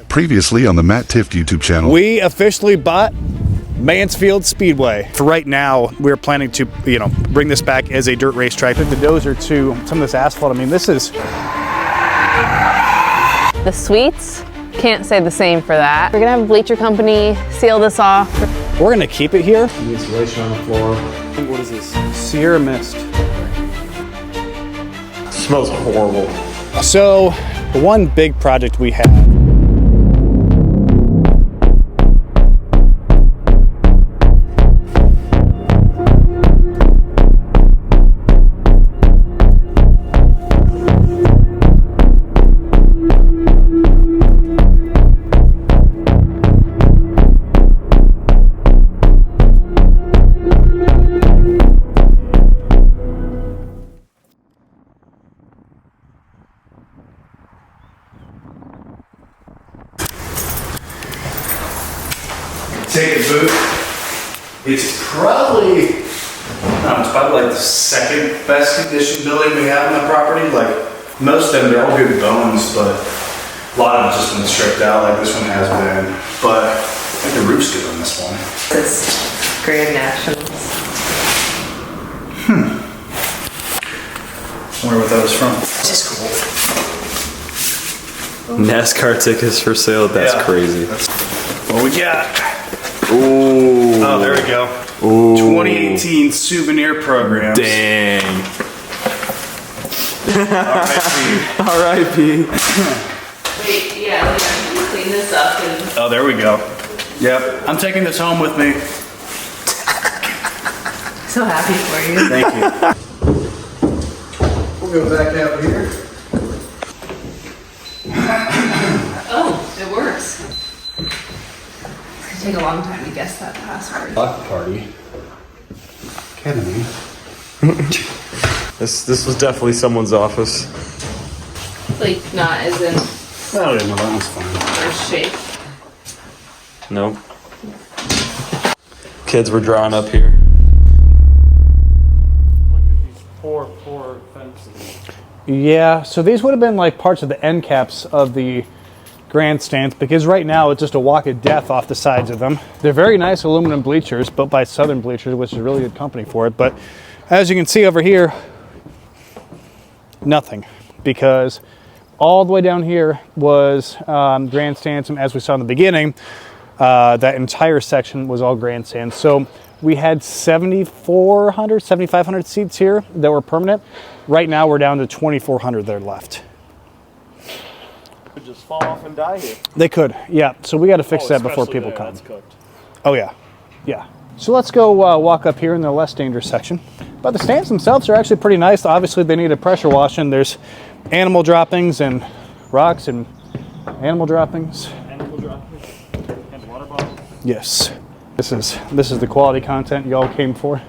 Previously on the Matt Tift YouTube channel. We officially bought Mansfield Speedway. For right now, we're planning to, bring this back as a dirt racetrack. The dozer to some of this asphalt. I mean, this is... The suites, can't say the same for that. We're gonna have a bleacher company seal this off. We're gonna keep it here. The insulation on the floor. What is this? Sierra Mist. It smells horrible. So, the one big project we have. Take a boot. It's probably like the second best conditioned building we have on the property. Like most of them, they're all good bones, but a lot of them just been stripped out like this one has been. But I think the roof's good on this one. This Grand Nationals. Wonder what that was from. Just cool. NASCAR tickets for sale. That's crazy. What we got? Ooh. Oh, there we go. Ooh. 2018 souvenir program. Dang. R.I.P. Wait, yeah, we have to clean this up and... Oh, there we go. Yep, I'm taking this home with me. So happy for you. Thank you. We'll go back out here. Oh, it works. It's gonna take a long time to guess that password. Block party. Academy. This was definitely someone's office. Like, not as in Oh, yeah, no, that one's fine. first shape. Nope. Kids were drawing up here. Look at these poor fences. Yeah, so these would have been like parts of the end caps of the grandstands because right now it's just a walk of death off the sides of them. They're very nice aluminum bleachers built by Southern Bleachers, which is a really good company for it. But as you can see over here, nothing, because all the way down here was grandstands, and as we saw in the beginning, that entire section was all grandstands. So we had 7,400, 7,500 seats here that were permanent. Right now we're down to 2,400 that are left. Could just fall off and die here. They could, yeah. So we got to fix that before people come. That's cooked. Oh yeah, yeah. So let's go walk up here in the less dangerous section. But the stands themselves are actually pretty nice. Obviously they need a pressure wash, and there's animal droppings and rocks and animal droppings. Animal droppings and water bottles. Yes, this is the quality content y'all came for.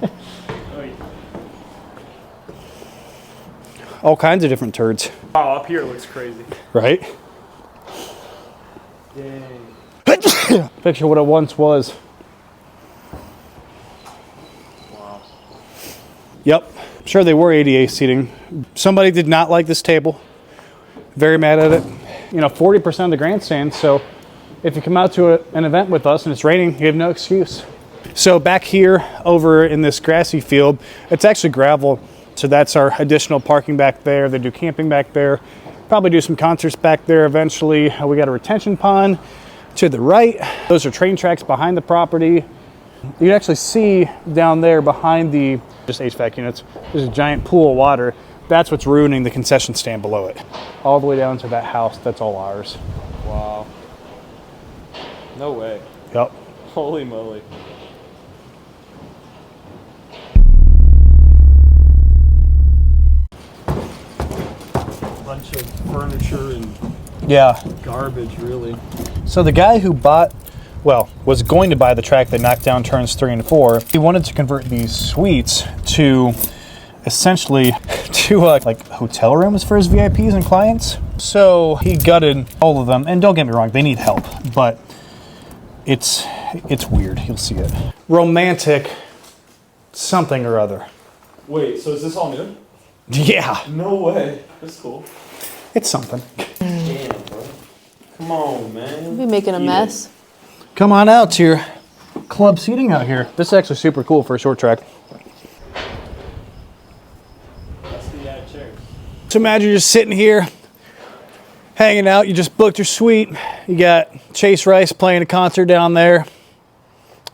Oh, yeah. All kinds of different turds, Wow, up here looks crazy. right? Dang. Picture what it once was. Wow. Yep, I'm sure they were ADA seating. Somebody did not like this table. Very mad at it. 40% of the grandstand, so if you come out to an event with us and it's raining, you have no excuse. So back here over in this grassy field, it's actually gravel. So that's our additional parking back there. They do camping back there. Probably do some concerts back there eventually. We got a retention pond to the right. Those are train tracks behind the property. You can actually see down there behind the just HVAC units, there's a giant pool of water. That's what's ruining the concession stand below it. All the way down to that house, that's all ours. Wow. No way. Yep. Holy moly. Bunch of furniture and Yeah. garbage, really. So the guy who was going to buy the track that knocked down turns 3 and 4, he wanted to convert these suites to essentially like hotel rooms for his VIPs and clients. So he gutted all of them, and don't get me wrong, they need help, but it's weird. You'll see it. Romantic something or other. Wait, so is this all new? Yeah, No way. That's cool. it's something. Damn, bro. Come on, man. You'll be making a mess. Come on out to your club seating out here. This is actually super cool for a short track. So imagine you're just sitting here, hanging out. You just booked your suite. You got Chase Rice playing a concert down there.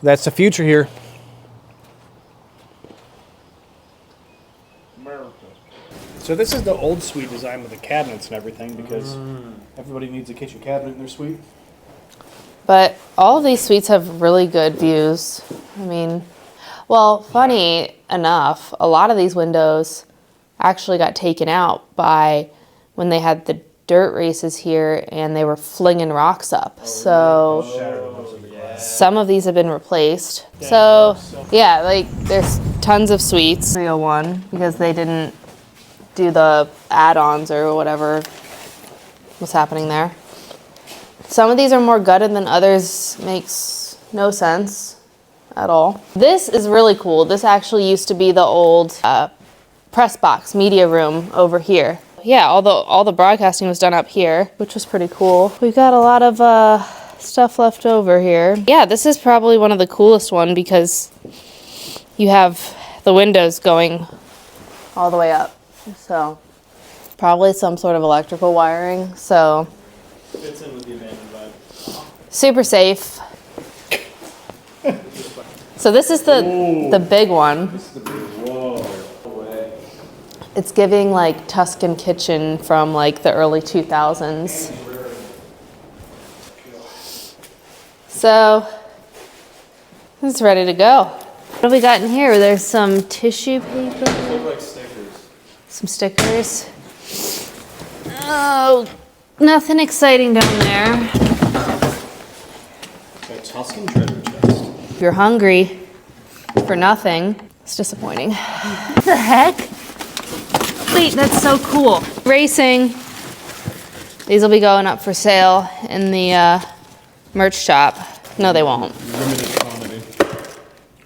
That's the future here. So this is the old suite design with the cabinets and everything because everybody needs a kitchen cabinet in their suite. But all of these suites have really good views. I mean, well, funny enough, a lot of these windows actually got taken out by when they had the dirt races here and they were flinging rocks up. Some of these have been replaced. So yeah, like there's tons of suites. 301 because they didn't do the add-ons or whatever was happening there. Some of these are more gutted than others. Makes no sense at all. This is really cool. This actually used to be the old press box media room over here. Yeah, all the broadcasting was done up here, which was pretty cool. We've got a lot of stuff left over here. Yeah, this is probably one of the coolest one because you have the windows going all the way up. So probably some sort of electrical wiring. So Fits in with the abandoned vibe. super safe. So this is the big one. Whoa. No way. It's giving like Tuscan kitchen from like the early 2000s. So it's ready to go. What have we got in here? There's some tissue paper. Look like stickers. Some stickers. Oh, nothing exciting down there. Tuscan treasure chest. If you're hungry for nothing, it's disappointing. What the heck? Wait, that's so cool. Racing. These will be going up for sale in the merch shop. No, they won't. Limited quantity.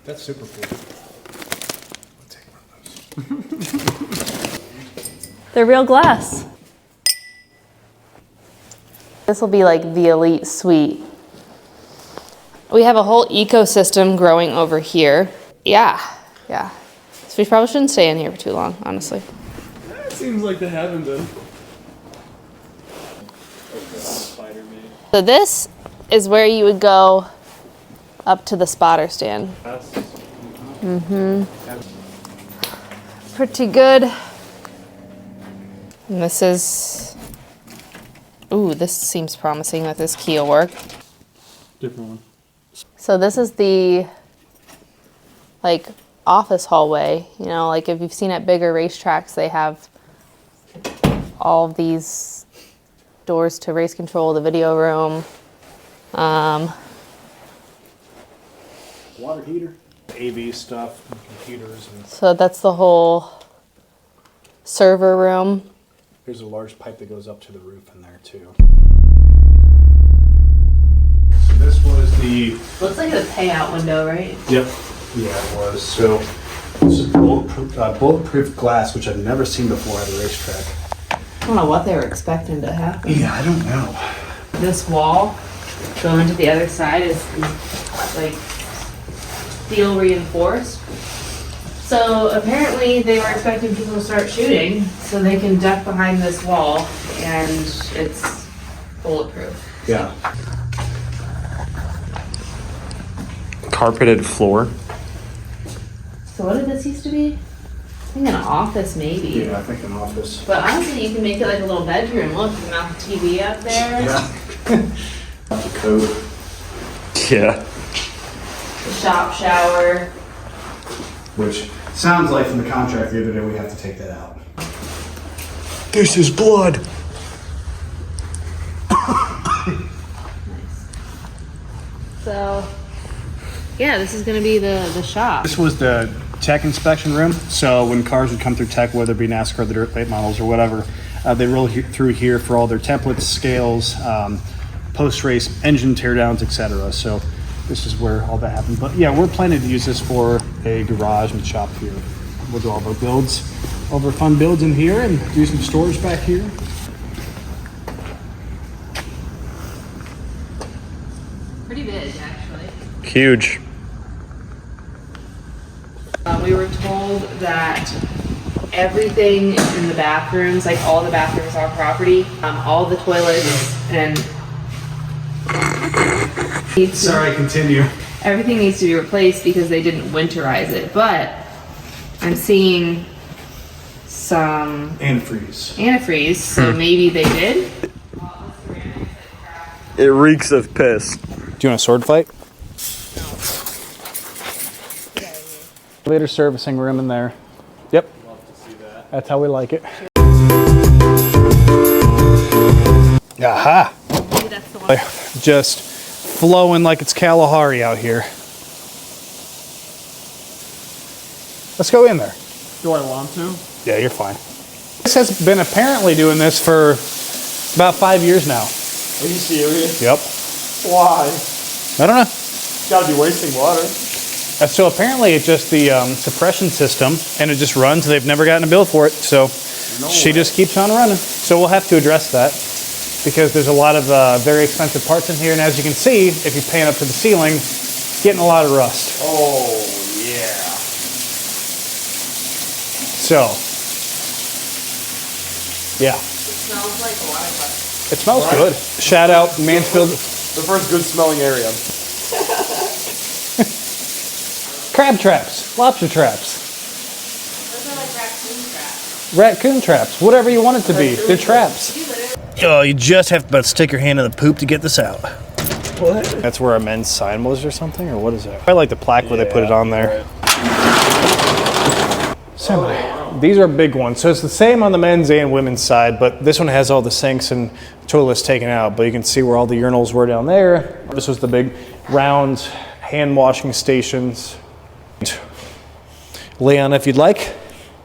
That's super cool. Take one of those. They're real glass. This will be like the elite suite. We have a whole ecosystem growing over here. Yeah. So we probably shouldn't stay in here for too long, honestly. It seems like they haven't been. So this is where you would go up to the spotter stand. Pretty good. And this is, ooh, this seems promising that this key will work. Different one. So this is the like office hallway, you know, like if you've seen at bigger racetracks, they have all of these doors to race control, the video room. Water heater. AV stuff, and computers. And So that's the whole server room. there's a large pipe that goes up to the roof in there too. So this was the Looks like a payout window, right? Yep. Yeah, it was. So this is bulletproof glass, which I've never seen before at a racetrack. I don't know what they were expecting to happen. Yeah, I don't know. This wall going to the other side is like steel reinforced. So apparently they were expecting people to start shooting so they can duck behind this wall, and it's bulletproof. Yeah. Carpeted floor. So what did this used to be? I think an office maybe. Yeah, I think an office. But honestly, you can make it like a little bedroom. Look, you can mount the TV up there. Yeah. The code. Yeah. The shop shower. Which sounds like from the contract the other day we have to take that out. This is blood. So, yeah, this is gonna be the shop. This was the tech inspection room. So when cars would come through tech, whether it be NASCAR, the dirt late models, or whatever, they roll through here for all their templates, scales, post-race engine teardowns, etc. So this is where all that happened. But yeah, we're planning to use this for a garage and shop here. We'll do all of our builds, all of our fun builds in here, and do some storage back here. Pretty big, actually. Huge. We were told that everything in the bathrooms, like all the bathrooms on property, all the toilets and Sorry, continue. everything needs to be replaced because they didn't winterize it. But I'm seeing some antifreeze, so maybe they did. It reeks of piss. Do you want a sword fight? Later servicing room in there. Yep. Love to see that. That's how we like it. Aha! Maybe that's the one. Just flowing like it's Kalahari out here. Let's go in there. Do I want to? Yeah, you're fine. This has been apparently doing this for about 5 years now. Are you serious? Yep. Why? I don't know. It's gotta be wasting water. So apparently it's just the suppression system, and it just runs. They've never gotten a bill for it, so she just keeps on running. So we'll have to address that because there's a lot of very expensive parts in here, and as you can see, if you pan up to the ceiling, it's getting a lot of rust. Oh, yeah. So, yeah, It smells like a water park. it smells good. Shout out Mansfield. The first good smelling area. Crab traps, lobster traps, Those are like raccoon traps. raccoon traps, whatever you want it to be. They're traps. Oh, you just have to about stick your hand in the poop to get this out. What? That's where our men's sign was or something, or what is that? I like the plaque where they put it on there. So, these are big ones. So it's the same on the men's and women's side, but this one has all the sinks and toilets taken out, but you can see where all the urinals were down there. This was the big round hand washing stations. Leon, if you'd like.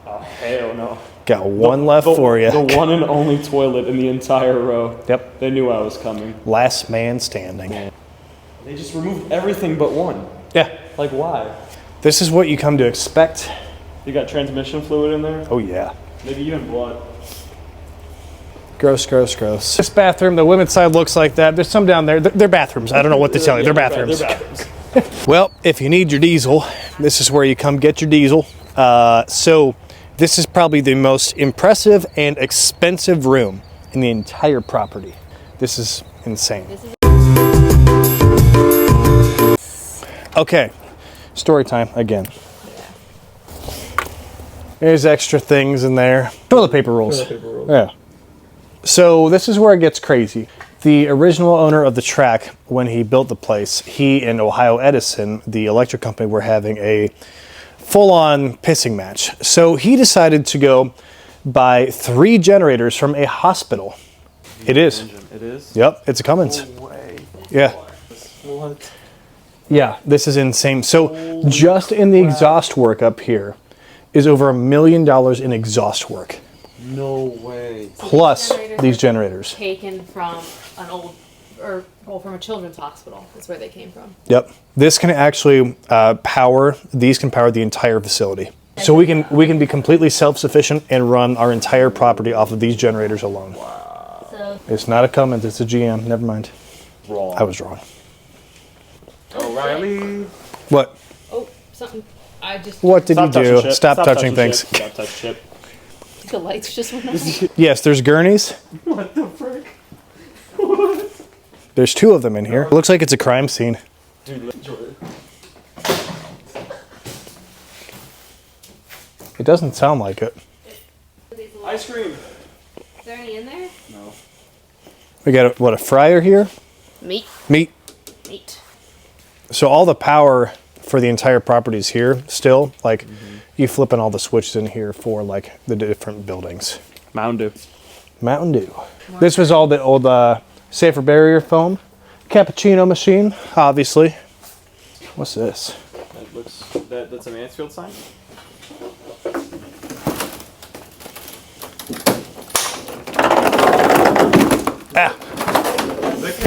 Oh, hell no. Got one left for you. The one and only toilet in the entire row. Yep. They knew I was coming. Last man standing. They just removed everything but one. Yeah. Like, why? This is what you come to expect. You got transmission fluid in there? Oh yeah. Maybe even blood. Gross, gross, gross. This bathroom, the women's side looks like that. There's some down there. They're bathrooms. I don't know what to tell you. They're bathrooms. They're bathrooms. Well, if you need your diesel, this is where you come get your diesel. So this is probably the most impressive and expensive room in the entire property. This is insane. Okay, story time again. There's extra things in there. Toilet paper rolls. Yeah. So this is where it gets crazy. The original owner of the track, when he built the place, he and Ohio Edison, the electric company, were having a full-on pissing match. So he decided to go buy 3 generators from a hospital. It is. It is? Yep, it's a Cummins. No way. Yeah. What? Yeah, this is insane. So just in the exhaust work up here is over $1 million in exhaust work. No way. Plus these generators. Taken from an old, or well, from a children's hospital. That's where they came from. Yep. This can actually these can power the entire facility. So we can be completely self-sufficient and run our entire property off of these generators alone. Wow. So It's not a Cummins, it's a GM. Never mind. Wrong. I was wrong. O'Reilly. What? oh, something. I just What did you do? shit. Stop touching things. Shit. Stop touching shit. the lights just went off. Yes, there's gurneys. What the frick? There's 2 of them in here. It looks like it's a crime scene. Dude, It doesn't sound like it. ice cream. Is there any in there? No. We got a fryer here. Meat. Meat. Meat. So all the power for the entire property is here still. Like you flipping all the switches in here for like the different buildings. Mountain Dew. Mountain Dew. This was all the old safer barrier foam. Cappuccino machine, obviously. What's this? That looks. That's a Mansfield sign. Ah, What's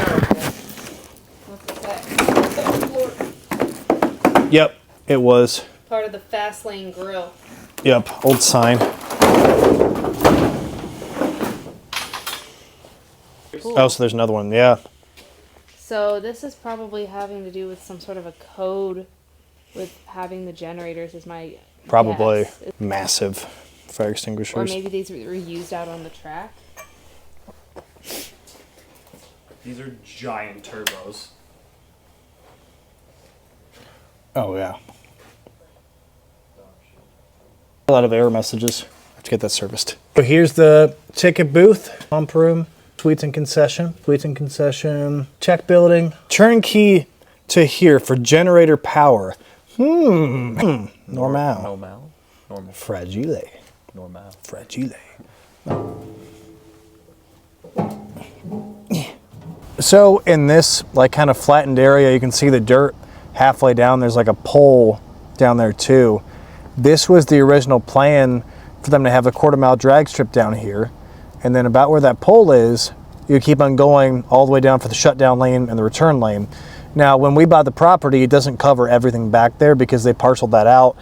that? yep, it was. Part of the fast lane grill. Yep, old sign. Oh, so there's another one, yeah. So this is probably having to do with some sort of a code with having the generators is my Probably guess. massive fire extinguishers. Or maybe these were used out on the track. These are giant turbos. Oh, yeah. A lot of error messages. Have to get that serviced. So here's the ticket booth, pump room, sweets and concession, check building, turnkey to here for generator power. Normal. Normal. Fragile. Normal. Fragile. So in this like kind of flattened area, you can see the dirt halfway down. There's like a pole down there too. This was the original plan for them to have a 1/4 mile drag strip down here. And then about where that pole is, you keep on going all the way down for the shutdown lane and the return lane. Now, when we bought the property, it doesn't cover everything back there because they parceled that out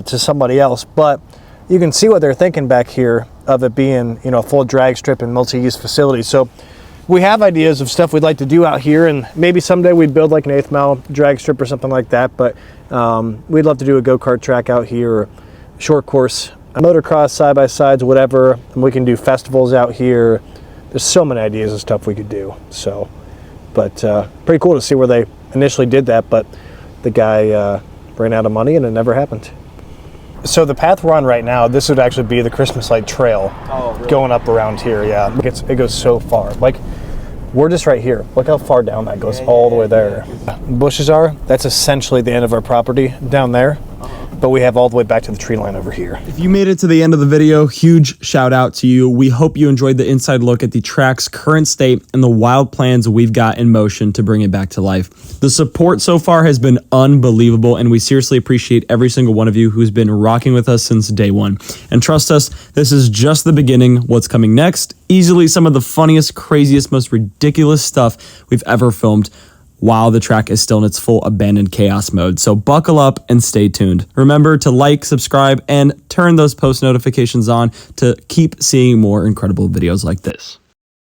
to somebody else. But you can see what they're thinking back here of it being, you know, a full drag strip and multi-use facility. So we have ideas of stuff we'd like to do out here, and maybe someday we'd build like an 1/8 mile drag strip or something like that. But we'd love to do a go-kart track out here, or short course, a motocross, side-by-sides, whatever. And we can do festivals out here. There's so many ideas of stuff we could do. So, but pretty cool to see where they initially did that, but the guy ran out of money and it never happened. So the path we're on right now, this would actually be the Christmas light trail going up around here. Yeah, it goes so far. Like, we're just right here. Look how far down that goes, all the way there. Bushes are, that's essentially the end of our property down there. But we have all the way back to the tree line over here. If you made it to the end of the video, huge shout out to you. We hope you enjoyed the inside look at the track's current state and the wild plans we've got in motion to bring it back to life. The support so far has been unbelievable, and we seriously appreciate every single one of you who's been rocking with us since day one. And trust us, this is just the beginning. What's coming next? Easily some of the funniest, craziest, most ridiculous stuff we've ever filmed, while the track is still in its full abandoned chaos mode. So buckle up and stay tuned. Remember to like, subscribe, and turn those post notifications on to keep seeing more incredible videos like this.